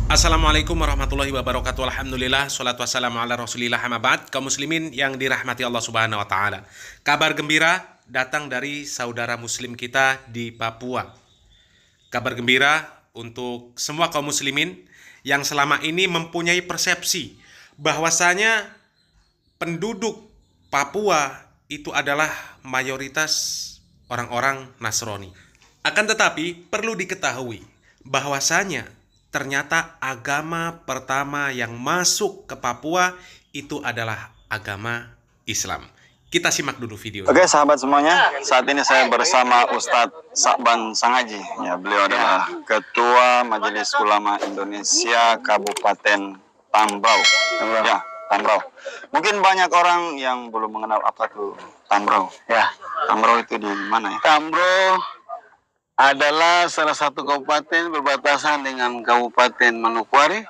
Assalamualaikum warahmatullahi wabarakatuh. Alhamdulillah, salatu wassalamu ala rasulillah, amma ba'd. Kaum muslimin yang dirahmati Allah subhanahu wa ta'ala, kabar gembira datang dari saudara muslim kita di Papua. Kabar gembira untuk semua kaum muslimin yang selama ini mempunyai persepsi bahwasanya penduduk Papua itu adalah mayoritas orang-orang Nasrani. Akan tetapi perlu diketahui bahwasanya ternyata agama pertama yang masuk ke Papua itu adalah agama Islam. Kita simak dulu video. Oke sahabat semuanya, saat ini saya bersama Ustadz Sakban Sangaji. Ya, beliau adalah Ketua Majelis Ulama Indonesia Kabupaten Tambrau. Ya, Tambrau. Mungkin banyak orang yang belum mengenal apa tuh Tambrau. Ya, Tambrau itu di mana ya? Tambrau adalah salah satu kabupaten berbatasan dengan Kabupaten Manokwari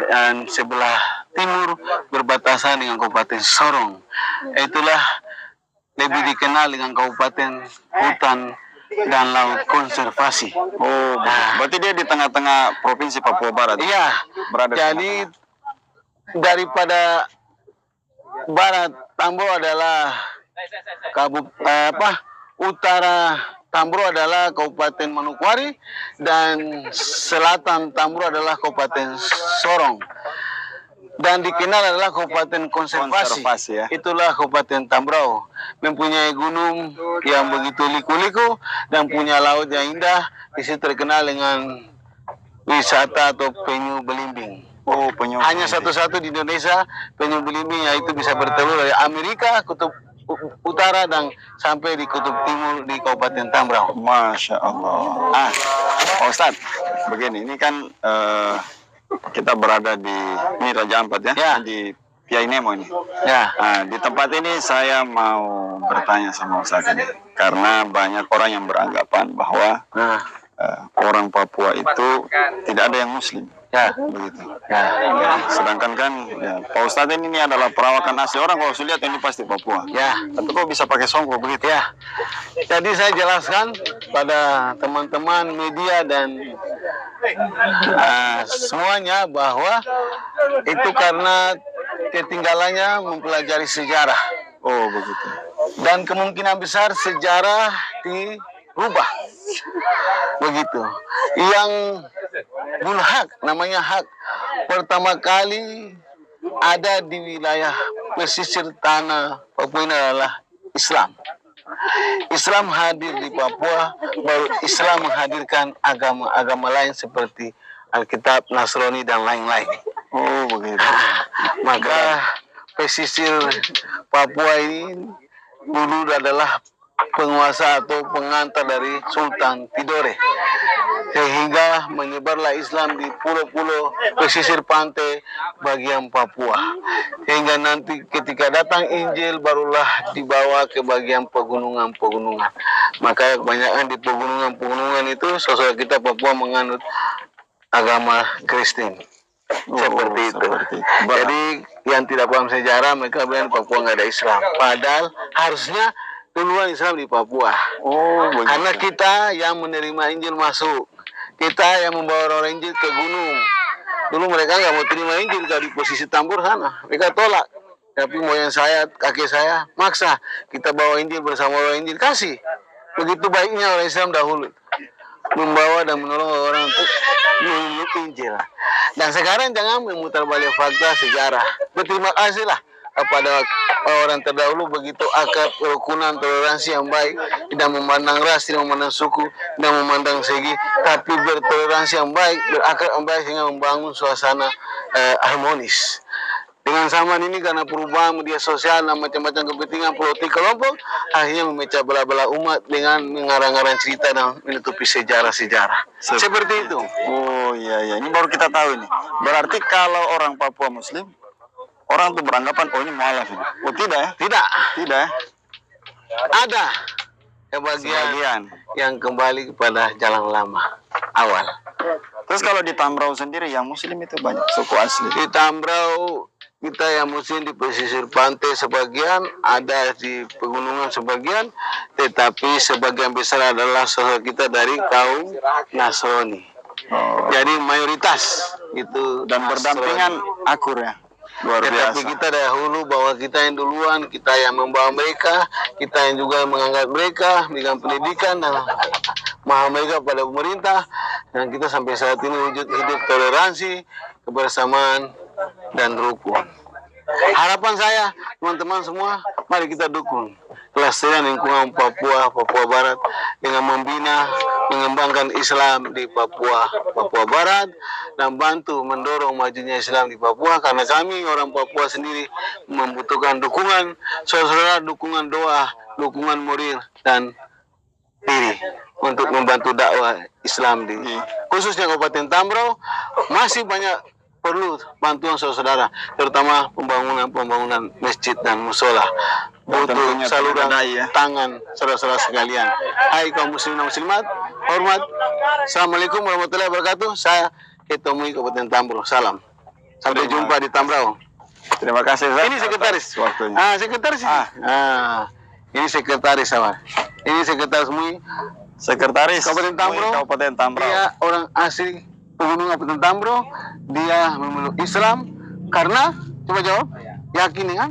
dan sebelah timur berbatasan dengan Kabupaten Sorong. Itulah lebih dikenal dengan Kabupaten Hutan dan Laut Konservasi. Oh, berarti dia di tengah-tengah Provinsi Papua Barat. Iya, berada di jadi daripada barat Tambrau adalah utara Tambrau adalah Kabupaten Manokwari dan selatan Tambrau adalah Kabupaten Sorong. Dan dikenal adalah Kabupaten Konservasi. Ya. Itulah Kabupaten Tambrau. Mempunyai gunung yang begitu liku-liku dan punya laut yang indah. Di situ terkenal dengan wisata atau penyu belimbing. Oh, penyu. Hanya satu-satu di Indonesia penyu belimbing, yaitu bisa bertelur dari Amerika, Kutub Utara dan sampai di Kutub Timur di Kabupaten Tambrau. Masya Allah. Pak Ustadz, begini, ini kan kita berada di Raja Ampat ya, di Piai Nemo ini. Ya. Di tempat ini saya mau bertanya sama Ustadz ini, karena banyak orang yang beranggapan bahwa orang Papua itu tidak ada yang Muslim. Ya, begitu. Ya. Sedangkan kan ya, Pak Ustadz ini adalah perawakan asli, orang kalau lihat ini pasti Papua. Ya. Tapi kok bisa pakai songkok begitu? Ya. Jadi saya jelaskan pada teman-teman media dan semuanya bahwa itu karena ketinggalannya mempelajari sejarah. Oh, begitu. Dan kemungkinan besar sejarah dirubah. Begitu. Yang bunuh hak, namanya hak, pertama kali ada di wilayah pesisir tanah Papua ini adalah Islam. Islam hadir di Papua, baru Islam menghadirkan agama-agama lain seperti Alkitab, Nasrani, dan lain-lain. Oh, begitu. Maka pesisir Papua ini dulu adalah penguasa atau pengantar dari Sultan Tidore, sehingga menyebarlah Islam di pulau-pulau pesisir pantai bagian Papua, sehingga nanti ketika datang Injil barulah dibawa ke bagian pegunungan-pegunungan. Maka kebanyakan di pegunungan-pegunungan itu saudara kita Papua menganut agama Kristen. Seperti itu. Jadi yang tidak paham sejarah mereka bilang Papua nggak ada Islam, padahal harusnya duluan Islam di Papua. Oh, karena kita yang menerima Injil masuk, kita yang membawa orang Injil ke gunung. Dulu mereka nggak mau terima Injil kalau di posisi Tambur sana, mereka tolak. Tapi moyang saya, kakek saya maksa kita bawa Injil bersama orang Injil, kasih. Begitu baiknya orang Islam dahulu membawa dan menolong orang untuk memeluk Injil. Dan sekarang jangan memutar balik fakta sejarah. Berterima kasihlah kepada orang terdahulu begitu akrab, kerukunan, toleransi yang baik, tidak memandang ras, tidak memandang suku, tidak memandang segi, tapi bertoleransi yang baik, berakrab yang baik sehingga membangun suasana harmonis. Dengan zaman ini karena perubahan media sosial dan macam-macam kepentingan politik kelompok, akhirnya memecah belah-belah umat dengan mengarang-arang cerita dan menutupi sejarah-sejarah. Seperti itu. Oh iya, ini baru kita tahu ini. Berarti kalau orang Papua Muslim, orang tuh beranggapan, oh ini mualaf ini. Oh tidak ya? Tidak. Tidak ya? Ada sebagian yang kembali kepada jalan lama awal. Terus kalau di Tambrau sendiri yang Muslim itu banyak suku asli. Di Tambrau kita yang Muslim di pesisir pantai sebagian, ada di pegunungan sebagian, tetapi sebagian besar adalah saudara kita dari kaum Nasrani. Jadi mayoritas itu Dan berdampingan akur ya. Luar Ya, tapi biasa. kita dahulu bahwa kita yang duluan, kita yang membawa mereka, kita yang juga mengangkat mereka, berikan pendidikan dan mahal mereka pada pemerintah, dan kita sampai saat ini wujud hidup toleransi, kebersamaan, dan rukun. Harapan saya, teman-teman semua, mari kita dukung kelestarian lingkungan Papua Barat dengan membina, mengembangkan Islam di Papua Barat, dan bantu mendorong majunya Islam di Papua, karena kami orang Papua sendiri membutuhkan dukungan, saudara, dukungan doa, dukungan moral, dan diri untuk membantu dakwah Islam di khususnya Kabupaten Tambrau. Masih banyak perlu bantuan saudara, terutama pembangunan masjid dan musola. Butuh Tentunya saluran tergadai ya. tangan saudara-saudara sekalian. Hai kaum muslimin dan muslimat, hormat. Assalamualaikum warahmatullahi wabarakatuh. Saya Ketomui Kabupaten Tambrau. Salam. Sampai jumpa di Tambrau. Terima kasih Ustaz. Ini sekretaris. atas waktunya. Sekretaris ini. Ini sekretaris sama. Ini sekretaris MUI Sekretaris Kabupaten Tambrau. Kabupaten Tambrau. Dia orang asli Pegunungan Kabupaten Tambrau. Dia memeluk Islam karena, coba jawab, yakin dengan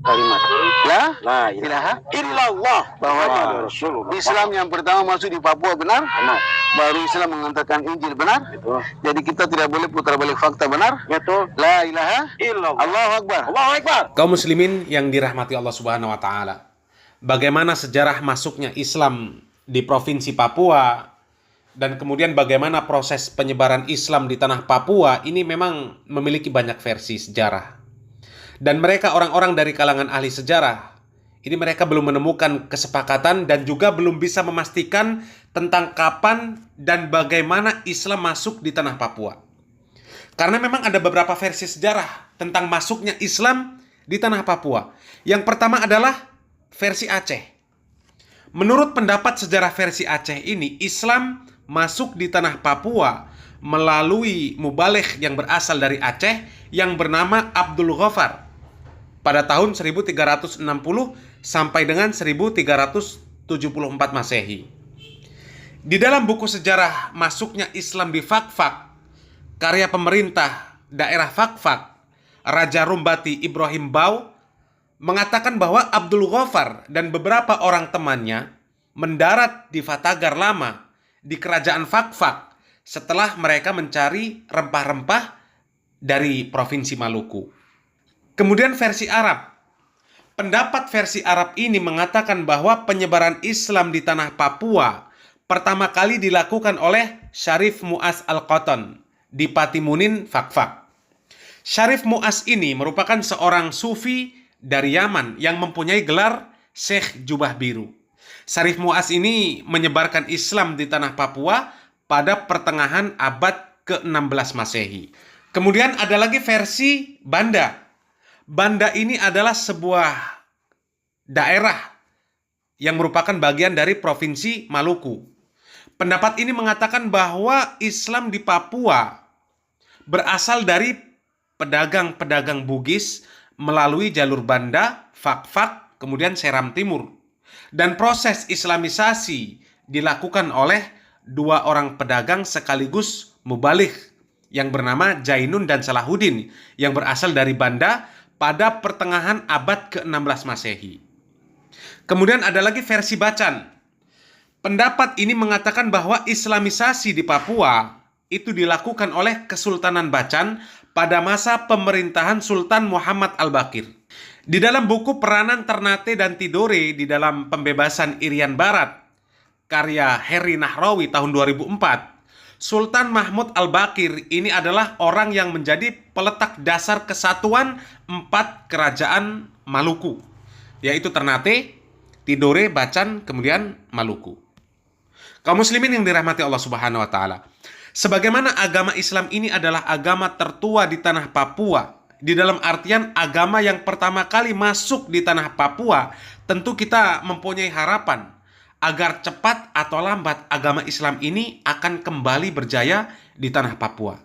kalimat La ilaha illallah, bahwa Islam yang pertama masuk di Papua benar, baru Islam mengantarkan Injil benar. Jadi kita tidak boleh putar balik fakta, benar. La ilaha illallah. Allahu Akbar. Allahu Akbar. Kaum muslimin yang dirahmati Allah Subhanahu wa taala. Bagaimana sejarah masuknya Islam di provinsi Papua dan kemudian bagaimana proses penyebaran Islam di tanah Papua ini memang memiliki banyak versi sejarah. Dan mereka orang-orang dari kalangan ahli sejarah ini mereka belum menemukan kesepakatan dan juga belum bisa memastikan tentang kapan dan bagaimana Islam masuk di tanah Papua. Karena memang ada beberapa versi sejarah tentang masuknya Islam di tanah Papua. Yang pertama adalah versi Aceh. Menurut pendapat sejarah versi Aceh ini, Islam masuk di tanah Papua melalui mubaligh yang berasal dari Aceh yang bernama Abdul Ghaffar pada tahun 1360 sampai dengan 1374 Masehi. Di dalam buku sejarah masuknya Islam di Fakfak, karya pemerintah daerah Fakfak, Raja Rumbati Ibrahim Bau, mengatakan bahwa Abdul Ghaffar dan beberapa orang temannya mendarat di Fatagar Lama di kerajaan Fakfak setelah mereka mencari rempah-rempah dari Provinsi Maluku. Kemudian versi Arab. Pendapat versi Arab ini mengatakan bahwa penyebaran Islam di tanah Papua pertama kali dilakukan oleh Syarif Mu'az Al-Qatan di Patimunin, Fakfak. Syarif Mu'az ini merupakan seorang sufi dari Yaman yang mempunyai gelar Syekh Jubah Biru. Syarif Mu'az ini menyebarkan Islam di tanah Papua pada pertengahan abad ke-16 Masehi. Kemudian ada lagi versi Banda. Banda ini adalah sebuah daerah yang merupakan bagian dari Provinsi Maluku. Pendapat ini mengatakan bahwa Islam di Papua berasal dari pedagang-pedagang Bugis melalui jalur Banda, Fakfak, kemudian Seram Timur. Dan proses Islamisasi dilakukan oleh dua orang pedagang sekaligus mubaligh yang bernama Jainun dan Salahuddin yang berasal dari Banda pada pertengahan abad ke-16 Masehi. Kemudian ada lagi versi Bacan. Pendapat ini mengatakan bahwa Islamisasi di Papua itu dilakukan oleh Kesultanan Bacan pada masa pemerintahan Sultan Muhammad Al-Baqir. Di dalam buku Peranan Ternate dan Tidore di dalam Pembebasan Irian Barat, karya Heri Nahrawi tahun 2004, Sultan Mahmud Al-Baqir ini adalah orang yang menjadi peletak dasar kesatuan 4 kerajaan Maluku, yaitu Ternate, Tidore, Bacan, kemudian Maluku. Kaum muslimin yang dirahmati Allah Subhanahu wa taala. Sebagaimana agama Islam ini adalah agama tertua di tanah Papua, di dalam artian agama yang pertama kali masuk di tanah Papua, tentu kita mempunyai harapan agar cepat atau lambat agama Islam ini akan kembali berjaya di tanah Papua.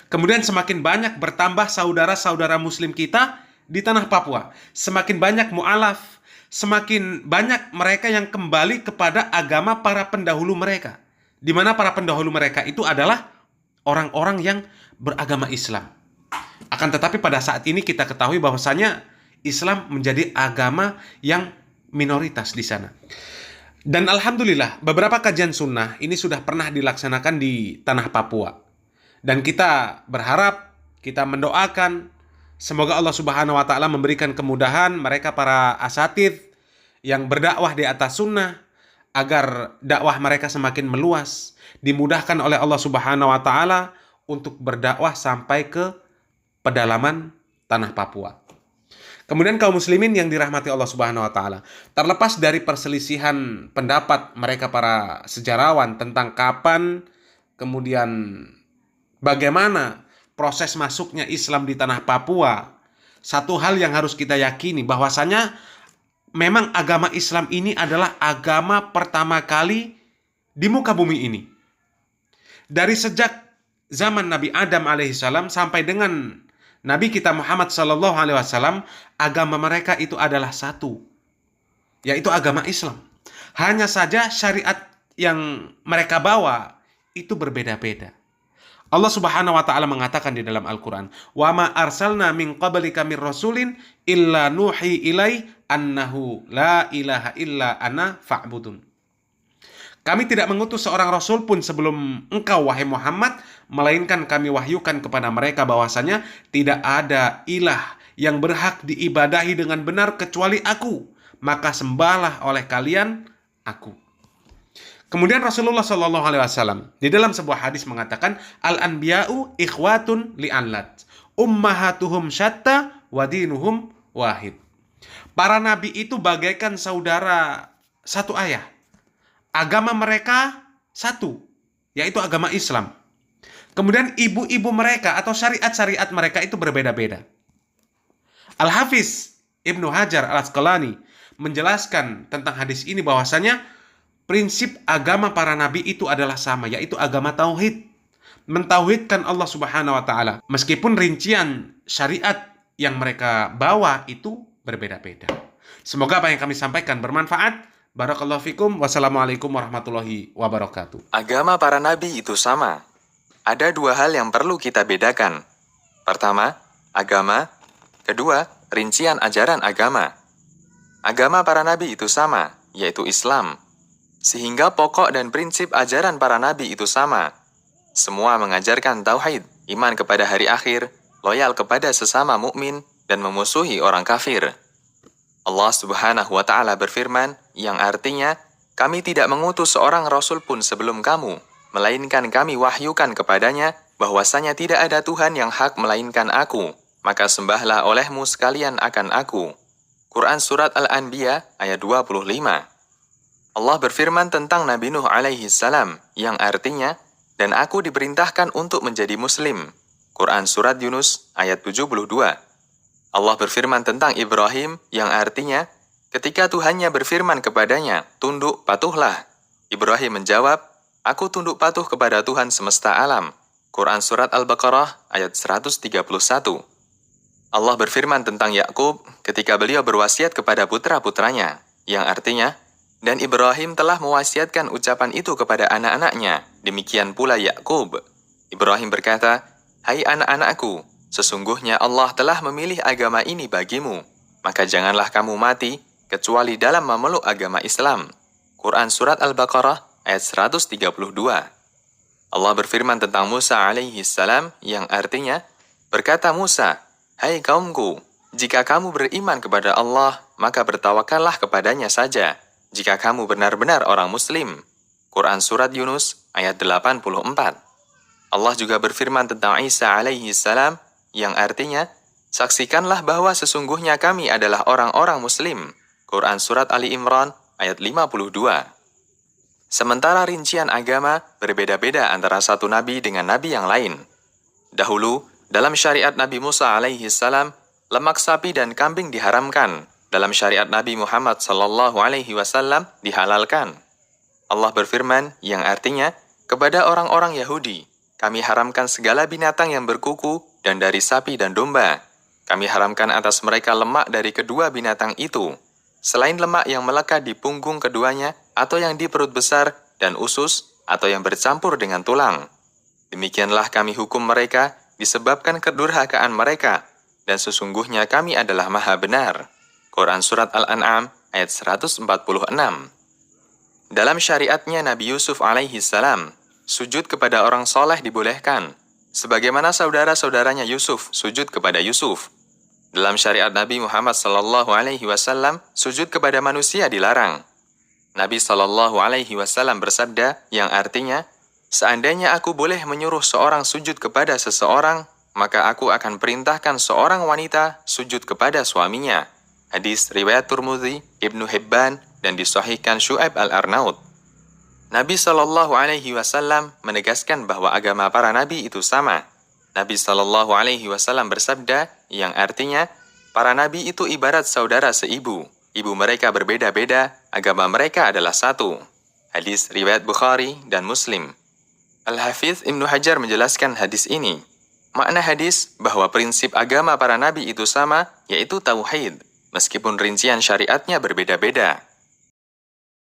Kemudian semakin banyak bertambah saudara-saudara muslim kita di tanah Papua. Semakin banyak mu'alaf, semakin banyak mereka yang kembali kepada agama para pendahulu mereka. di mana para pendahulu mereka itu adalah orang-orang yang beragama Islam. Akan tetapi pada saat ini kita ketahui bahwasanya Islam menjadi agama yang minoritas di sana. Dan alhamdulillah beberapa kajian sunnah ini sudah pernah dilaksanakan di tanah Papua. Dan kita berharap, kita mendoakan semoga Allah Subhanahu wa taala memberikan kemudahan mereka para asatidz yang berdakwah di atas sunnah agar dakwah mereka semakin meluas, dimudahkan oleh Allah Subhanahu wa taala untuk berdakwah sampai ke pedalaman tanah Papua. Kemudian kaum muslimin yang dirahmati Allah Subhanahu wa taala, terlepas dari perselisihan pendapat mereka para sejarawan tentang kapan kemudian bagaimana proses masuknya Islam di tanah Papua, satu hal yang harus kita yakini bahwasanya memang agama Islam ini adalah agama pertama kali di muka bumi ini. Dari sejak zaman Nabi Adam alaihissalam sampai dengan Nabi kita Muhammad sallallahu alaihi wasallam, agama mereka itu adalah satu, yaitu agama Islam. Hanya saja syariat yang mereka bawa itu berbeda-beda. Allah Subhanahu wa taala mengatakan di dalam Al-Qur'an, "Wa ma arsalna min qablika mir rasulin illa nuhi ilai annahu la ilaha illa ana fa'budun." Kami tidak mengutus seorang rasul pun sebelum engkau wahai Muhammad, melainkan kami wahyukan kepada mereka bahwasanya tidak ada ilah yang berhak diibadahi dengan benar kecuali aku, maka sembahlah oleh kalian aku. Kemudian Rasulullah Shallallahu Alaihi Wasallam di dalam sebuah hadis mengatakan, al-anbiya'u ikhwatun li'anlat, ummahatuhum syatta wa dinuhum wahid. Para nabi itu bagaikan saudara satu ayah. Agama mereka satu, yaitu agama Islam. Kemudian ibu-ibu mereka atau syariat-syariat mereka itu berbeda-beda. Al-Hafiz Ibnu Hajar Al-Asqalani menjelaskan tentang hadis ini bahwasanya prinsip agama para nabi itu adalah sama, yaitu agama tauhid. Mentauhidkan Allah Subhanahu wa taala. Meskipun rincian syariat yang mereka bawa itu berbeda-beda. Semoga apa yang kami sampaikan bermanfaat. Barakallahu fikum. Wassalamualaikum warahmatullahi wabarakatuh. Agama para nabi itu sama. Ada dua hal yang perlu kita bedakan. Pertama, agama. Kedua, rincian ajaran agama. Agama para nabi itu sama, yaitu Islam. Sehingga pokok dan prinsip ajaran para nabi itu sama. Semua mengajarkan tauhid, iman kepada hari akhir, loyal kepada sesama mukmin, dan memusuhi orang kafir. Allah Subhanahu wa taala berfirman, yang artinya, kami tidak mengutus seorang rasul pun sebelum kamu, melainkan kami wahyukan kepadanya bahwasanya tidak ada Tuhan yang hak melainkan aku, maka sembahlah olehmu sekalian akan aku. Quran Surat Al-Anbiya ayat 25. Allah berfirman tentang Nabi Nuh alaihi salam, yang artinya, dan aku diperintahkan untuk menjadi muslim. Quran Surat Yunus ayat 72. Allah berfirman tentang Ibrahim, yang artinya, ketika Tuhannya berfirman kepadanya, tunduk patuhlah. Ibrahim menjawab, aku tunduk patuh kepada Tuhan semesta alam. Quran Surat Al-Baqarah ayat 131. Allah berfirman tentang Yakub ketika beliau berwasiat kepada putra-putranya, yang artinya, dan Ibrahim telah mewasiatkan ucapan itu kepada anak-anaknya, demikian pula Yakub. Ibrahim berkata, hai anak-anakku, sesungguhnya Allah telah memilih agama ini bagimu, maka janganlah kamu mati kecuali dalam memeluk agama Islam. Quran Surat Al-Baqarah ayat 132. Allah berfirman tentang Musa alaihi salam, yang artinya, berkata Musa, hai kaumku, jika kamu beriman kepada Allah, maka bertawakallah kepadanya saja, jika kamu benar-benar orang muslim. Quran Surat Yunus ayat 84. Allah juga berfirman tentang Isa alaihi salam, yang artinya, saksikanlah bahwa sesungguhnya kami adalah orang-orang muslim. Quran Surat Ali Imran ayat 52. Sementara rincian agama berbeda-beda antara satu nabi dengan nabi yang lain. Dahulu, dalam syariat Nabi Musa alaihi salam, lemak sapi dan kambing diharamkan. Dalam syariat Nabi Muhammad sallallahu alaihi wasallam dihalalkan. Allah berfirman, yang artinya, kepada orang-orang Yahudi, kami haramkan segala binatang yang berkuku dan dari sapi dan domba. Kami haramkan atas mereka lemak dari kedua binatang itu, selain lemak yang melekat di punggung keduanya atau yang di perut besar dan usus atau yang bercampur dengan tulang. Demikianlah kami hukum mereka disebabkan kedurhakaan mereka, dan sesungguhnya kami adalah Maha Benar. Quran Surat Al-An'am ayat 146. Dalam syariatnya Nabi Yusuf alaihi salam, sujud kepada orang soleh dibolehkan, sebagaimana saudara-saudaranya Yusuf sujud kepada Yusuf. Dalam syariat Nabi Muhammad SAW, sujud kepada manusia dilarang. Nabi SAW bersabda, yang artinya, seandainya aku boleh menyuruh seorang sujud kepada seseorang, maka aku akan perintahkan seorang wanita sujud kepada suaminya. Hadis riwayat Tirmidzi, Ibnu Hibban, dan disahihkan Syu'aib Al-Arnaud. Nabi SAW menegaskan bahwa agama para nabi itu sama. Nabi SAW bersabda, yang artinya, para nabi itu ibarat saudara seibu. Ibu mereka berbeda-beda, agama mereka adalah satu. Hadis riwayat Bukhari dan Muslim. Al-Hafidz Ibnu Hajar menjelaskan hadis ini. Makna hadis bahwa prinsip agama para nabi itu sama, yaitu tauhid, meskipun rincian syariatnya berbeda-beda.